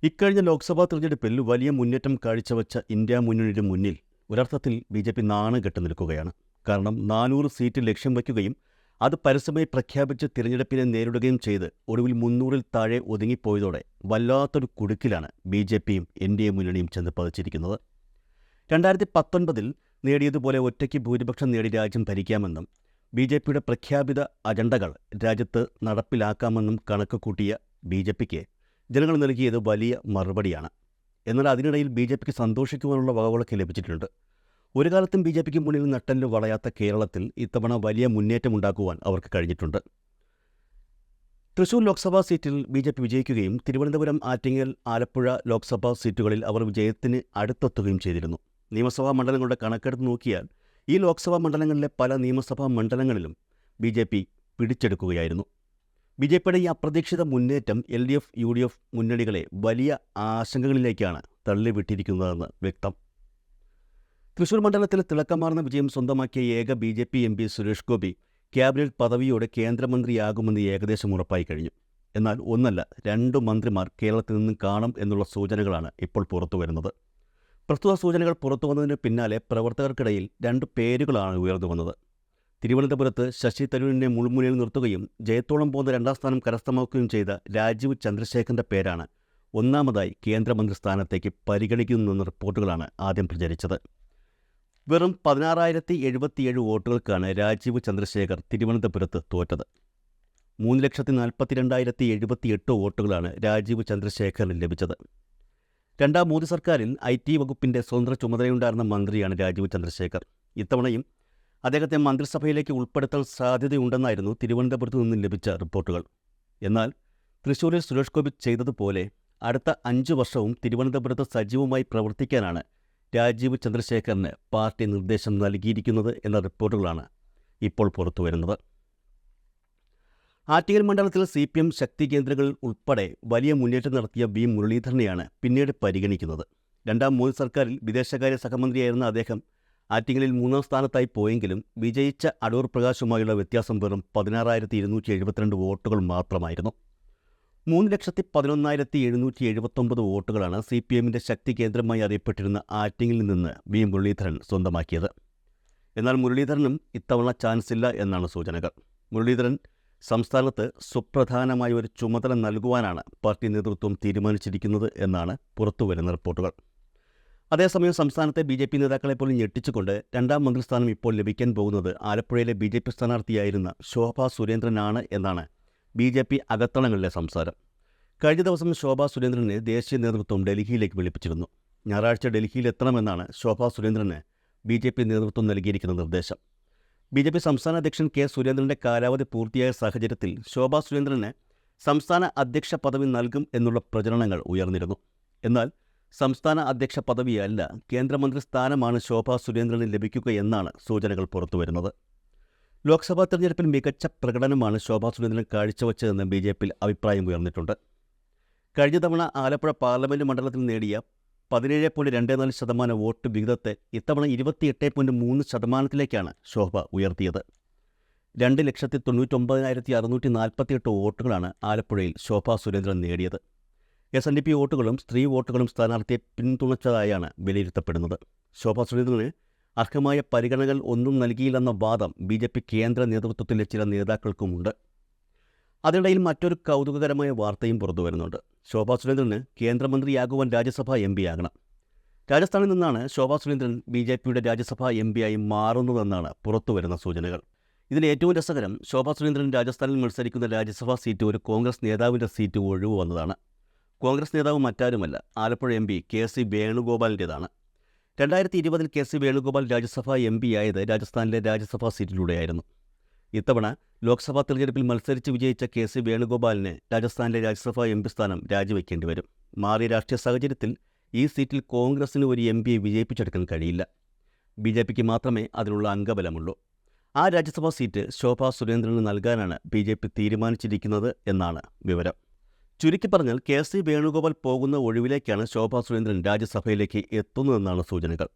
ഇക്കഴിഞ്ഞ ലോക്സഭാ തെരഞ്ഞെടുപ്പിൽ വലിയ മുന്നേറ്റം കാഴ്ചവെച്ച ഇന്ത്യ മുന്നണിയുടെ മുന്നിൽ ഒരർത്ഥത്തിൽ ബി.ജെ.പി നാണം കെട്ട് നിൽക്കുകയാണ്. കാരണം 400 സീറ്റ് ലക്ഷ്യം വയ്ക്കുകയും അത് പരസ്യമായി പ്രഖ്യാപിച്ച് തിരഞ്ഞെടുപ്പിനെ നേരിടുകയും ചെയ്ത് ഒടുവിൽ 300-ൽ താഴെ ഒതുങ്ങിപ്പോയതോടെ വല്ലാത്തൊരു കുടുക്കിലാണ് ബി.ജെ.പിയും എൻ.ഡി.എ മുന്നണിയും ചെന്ന് പതിച്ചിരിക്കുന്നത്. 2019-ൽ നേടിയതുപോലെ ഒറ്റയ്ക്ക് ഭൂരിപക്ഷം നേടി രാജ്യം ഭരിക്കാമെന്നും ബി.ജെ.പിയുടെ പ്രഖ്യാപിത അജണ്ടകൾ രാജ്യത്ത് നടപ്പിലാക്കാമെന്നും കണക്ക് കൂട്ടിയ ബി.ജെ.പിക്ക് ജനങ്ങൾ നൽകിയത് വലിയ മറുപടിയാണ്. എന്നാൽ അതിനിടയിൽ ബി.ജെ.പിക്ക് സന്തോഷിക്കുവാനുള്ള വകകളൊക്കെ ലഭിച്ചിട്ടുണ്ട്. ഒരു കാലത്തും ബി.ജെ.പിക്ക് മുന്നിൽ നട്ടെല്ല് വളയാത്ത കേരളത്തിൽ ഇത്തവണ വലിയ മുന്നേറ്റമുണ്ടാക്കുവാൻ അവർക്ക് കഴിഞ്ഞിട്ടുണ്ട്. തൃശൂർ ലോക്സഭാ സീറ്റിൽ ബി.ജെ.പി വിജയിക്കുകയും തിരുവനന്തപുരം, ആറ്റിങ്ങൽ, ആലപ്പുഴ ലോക്സഭാ സീറ്റുകളിൽ അവർ വിജയത്തിന് അടുത്തെത്തുകയും ചെയ്തിരുന്നു. നിയമസഭാ മണ്ഡലങ്ങളുടെ കണക്കെടുത്ത് നോക്കിയാൽ ഈ ലോക്സഭാ മണ്ഡലങ്ങളിലെ പല നിയമസഭാ മണ്ഡലങ്ങളിലും ബി.ജെ.പി പിടിച്ചെടുക്കുകയായിരുന്നു. ബി.ജെ.പിയുടെ ഈ അപ്രതീക്ഷിത മുന്നേറ്റം LDF, UDF മുന്നണികളെ വലിയ ആശങ്കകളിലേക്കാണ് തള്ളിവിട്ടിരിക്കുന്നതെന്ന് വ്യക്തം. തൃശൂർ മണ്ഡലത്തിൽ തിളക്കമാർന്ന വിജയം സ്വന്തമാക്കിയ ഏക BJP MP Suresh Gopi cabinet പദവിയോടെ കേന്ദ്രമന്ത്രിയാകുമെന്ന് ഏകദേശം ഉറപ്പായി കഴിഞ്ഞു. എന്നാൽ ഒന്നല്ല, 2 മന്ത്രിമാർ കേരളത്തിൽ നിന്നും കാണും എന്നുള്ള സൂചനകളാണ് ഇപ്പോൾ പുറത്തുവരുന്നത്. പ്രസ്തുത സൂചനകൾ പുറത്തുവന്നതിന് പിന്നാലെ പ്രവർത്തകർക്കിടയിൽ 2 പേരുകളാണ് ഉയർന്നു വന്നത്. തിരുവനന്തപുരത്ത് ശശി തരൂരിനെ മുൾമുനയിൽ നിർത്തുകയും ജയത്തോളം പോകുന്ന 2ാം സ്ഥാനം കരസ്ഥമാക്കുകയും ചെയ്ത രാജീവ് ചന്ദ്രശേഖറിന്റെ പേരാണ് ഒന്നാമതായി കേന്ദ്രമന്ത്രി സ്ഥാനത്തേക്ക് പരിഗണിക്കുന്നുവെന്ന റിപ്പോർട്ടുകളാണ് ആദ്യം പ്രചരിച്ചത്. വെറും 16,077 വോട്ടുകൾക്കാണ് രാജീവ് ചന്ദ്രശേഖർ തിരുവനന്തപുരത്ത് തോറ്റത്. 3,42,078 വോട്ടുകളാണ് രാജീവ് ചന്ദ്രശേഖറിന് ലഭിച്ചത്. 2ാം മോദി സർക്കാരിൽ IT വകുപ്പിന്റെ സ്വതന്ത്ര ചുമതലയുണ്ടായിരുന്ന മന്ത്രിയാണ് രാജീവ് ചന്ദ്രശേഖർ. ഇത്തവണയും അദ്ദേഹത്തെ മന്ത്രിസഭയിലേക്ക് ഉൾപ്പെടുത്താൻ സാധ്യതയുണ്ടെന്നായിരുന്നു തിരുവനന്തപുരത്ത് നിന്നും ലഭിച്ച റിപ്പോർട്ടുകൾ. എന്നാൽ തൃശ്ശൂരിൽ സുരേഷ് ഗോപി ചെയ്തതുപോലെ അടുത്ത 5 വർഷവും തിരുവനന്തപുരത്ത് സജീവമായി പ്രവർത്തിക്കാനാണ് രാജീവ് ചന്ദ്രശേഖറിന് പാർട്ടി നിർദ്ദേശം നൽകിയിരിക്കുന്നത് എന്ന റിപ്പോർട്ടുകളാണ് ഇപ്പോൾ പുറത്തുവരുന്നത്. ആറ്റിങ്ങൽ മണ്ഡലത്തിൽ CPM ശക്തി കേന്ദ്രങ്ങളിൽ ഉൾപ്പെടെ വലിയ മുന്നേറ്റം നടത്തിയ V മുരളീധരനെയാണ് പിന്നീട് പരിഗണിക്കുന്നത്. 2ാം മോദി സർക്കാരിൽ വിദേശകാര്യ സഹമന്ത്രിയായിരുന്ന അദ്ദേഹം ആറ്റിങ്ങലിൽ 3ാം സ്ഥാനത്തായി പോയെങ്കിലും വിജയിച്ച അടൂർ പ്രകാശുമായുള്ള വ്യത്യാസം വെറും 16,272 വോട്ടുകൾ മാത്രമായിരുന്നു. 3,11,779 വോട്ടുകളാണ് CPMന്റെ ശക്തി കേന്ദ്രമായി അറിയപ്പെട്ടിരുന്ന ആറ്റിങ്ങലിൽ നിന്ന് V മുരളീധരൻ സ്വന്തമാക്കിയത്. എന്നാൽ മുരളീധരനും ഇത്തവണ ചാൻസില്ല എന്നാണ് സൂചനകൾ. മുരളീധരൻ സംസ്ഥാനത്ത് സുപ്രധാനമായ ഒരു ചുമതല നൽകുവാനാണ് പാർട്ടി നേതൃത്വം തീരുമാനിച്ചിരിക്കുന്നത് എന്നാണ് പുറത്തുവരുന്ന റിപ്പോർട്ടുകൾ. അതേസമയം സംസ്ഥാനത്തെ ബി.ജെ.പി നേതാക്കളെ പോലും ഞെട്ടിച്ചുകൊണ്ട് 2ാം മന്ത്രിസ്ഥാനം ഇപ്പോൾ ലഭിക്കാൻ പോകുന്നത് ആലപ്പുഴയിലെ ബി.ജെ.പി സ്ഥാനാർത്ഥിയായിരുന്ന ശോഭാ സുരേന്ദ്രനാണ് എന്നാണ് ബി.ജെ.പി അകത്തളങ്ങളിലെ സംസാരം. കഴിഞ്ഞ ദിവസം ശോഭാ സുരേന്ദ്രനെ ദേശീയ നേതൃത്വം ഡൽഹിയിലേക്ക് വിളിപ്പിച്ചിരുന്നു. ഞായറാഴ്ച ഡൽഹിയിലെത്തണമെന്നാണ് ശോഭാ സുരേന്ദ്രന് ബി.ജെ.പി നേതൃത്വം നൽകിയിരിക്കുന്ന നിർദ്ദേശം. ബി.ജെ.പി സംസ്ഥാന അധ്യക്ഷൻ K. സുരേന്ദ്രന്റെ കാലാവധി പൂർത്തിയായ സാഹചര്യത്തിൽ ശോഭാ സുരേന്ദ്രന് സംസ്ഥാന അധ്യക്ഷ പദവി നൽകും എന്നുള്ള പ്രചരണങ്ങൾ ഉയർന്നിരുന്നു. എന്നാൽ സംസ്ഥാന അധ്യക്ഷ പദവിയല്ല, കേന്ദ്രമന്ത്രി സ്ഥാനമാണ് ശോഭാ സുരേന്ദ്രന് ലഭിക്കുകയെന്നാണ് സൂചനകൾ പുറത്തുവരുന്നത്. ലോക്സഭാ തെരഞ്ഞെടുപ്പിൽ മികച്ച പ്രകടനമാണ് ശോഭാ സുരേന്ദ്രൻ കാഴ്ചവെച്ചതെന്ന് ബി.ജെ.പിയിൽ അഭിപ്രായം ഉയർന്നിട്ടുണ്ട്. കഴിഞ്ഞ തവണ ആലപ്പുഴ പാർലമെന്റ് മണ്ഡലത്തിൽ നേടിയ 17.24% വോട്ട് വിഹിതത്തെ ഇത്തവണ 28.3%-ലേക്കാണ് ശോഭ ഉയർത്തിയത്. 2,99,648 വോട്ടുകളാണ് ആലപ്പുഴയിൽ ശോഭാ സുരേന്ദ്രൻ നേടിയത്. SNDP വോട്ടുകളും സ്ത്രീ വോട്ടുകളും സ്ഥാനാർത്ഥിയെ പിന്തുണച്ചതായാണ് വിലയിരുത്തപ്പെടുന്നത്. ശോഭാ സുരേന്ദ്രന് അർഹമായ പരിഗണനകൾ ഒന്നും നൽകിയില്ലെന്ന വാദം ബി.ജെ.പി കേന്ദ്ര നേതൃത്വത്തിലെ ചില നേതാക്കൾക്കുമുണ്ട്. അതിനിടയിൽ മറ്റൊരു കൗതുകകരമായ വാർത്തയും പുറത്തുവരുന്നുണ്ട്. ശോഭാ സുരേന്ദ്രന് കേന്ദ്രമന്ത്രിയാകുവാൻ രാജ്യസഭാ MP ആകണം. രാജസ്ഥാനിൽ നിന്നാണ് ശോഭാ സുരേന്ദ്രൻ ബി.ജെ.പിയുടെ രാജ്യസഭാ MP ആയി മാറുന്നതെന്നാണ് പുറത്തുവരുന്ന സൂചനകൾ. ഇതിൽ ഏറ്റവും രസകരം, ശോഭാ സുരേന്ദ്രൻ രാജസ്ഥാനിൽ മത്സരിക്കുന്ന രാജ്യസഭാ സീറ്റ് ഒരു കോൺഗ്രസ് നേതാവിൻ്റെ സീറ്റ് ഒഴിവ് വന്നതാണ്. കോൺഗ്രസ് നേതാവ് മറ്റാരുമല്ല, Alappuzha MP KC വേണുഗോപാലിൻ്റേതാണ്. 2020-ൽ KC Venugopal രാജ്യസഭാ MP ആയത് രാജസ്ഥാനിലെ രാജ്യസഭാ സീറ്റിലൂടെയായിരുന്നു. ഇത്തവണ ലോക്സഭാ തെരഞ്ഞെടുപ്പിൽ മത്സരിച്ച് വിജയിച്ച KC വേണുഗോപാലിന് രാജസ്ഥാനിലെ രാജ്യസഭാ MP സ്ഥാനം രാജിവെക്കേണ്ടി വരും. മാറിയ രാഷ്ട്രീയ സാഹചര്യത്തിൽ ഈ സീറ്റിൽ കോൺഗ്രസിന് ഒരു MP വിജയിപ്പിച്ചെടുക്കാൻ കഴിയില്ല. ബി.ജെ.പിക്ക് മാത്രമേ അതിനുള്ള അംഗബലമുള്ളൂ. ആ രാജ്യസഭാ സീറ്റ് ശോഭാ സുരേന്ദ്രന് നൽകാനാണ് ബി.ജെ.പി തീരുമാനിച്ചിരിക്കുന്നത് എന്നാണ് വിവരം. ചുരുക്കി പറഞ്ഞാൽ KC വേണുഗോപാൽ പോകുന്ന ഒഴിവിലേക്കാണ് ശോഭാ സുരേന്ദ്രൻ രാജ്യസഭയിലേക്ക് എത്തുന്നതെന്നാണ് സൂചനകൾ.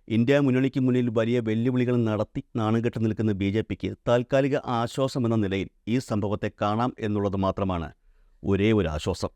ഇന്ത്യ മുന്നണിക്ക് മുന്നിൽ വലിയ വെല്ലുവിളികൾ നടത്തി നാണംകെട്ട് നിൽക്കുന്ന ബി.ജെ.പിക്ക് താൽക്കാലിക ആശ്വാസമെന്ന നിലയിൽ ഈ സംഭവത്തെ കാണാം എന്നുള്ളത് മാത്രമാണ് ഒരേ ഒരു ആശ്വാസം.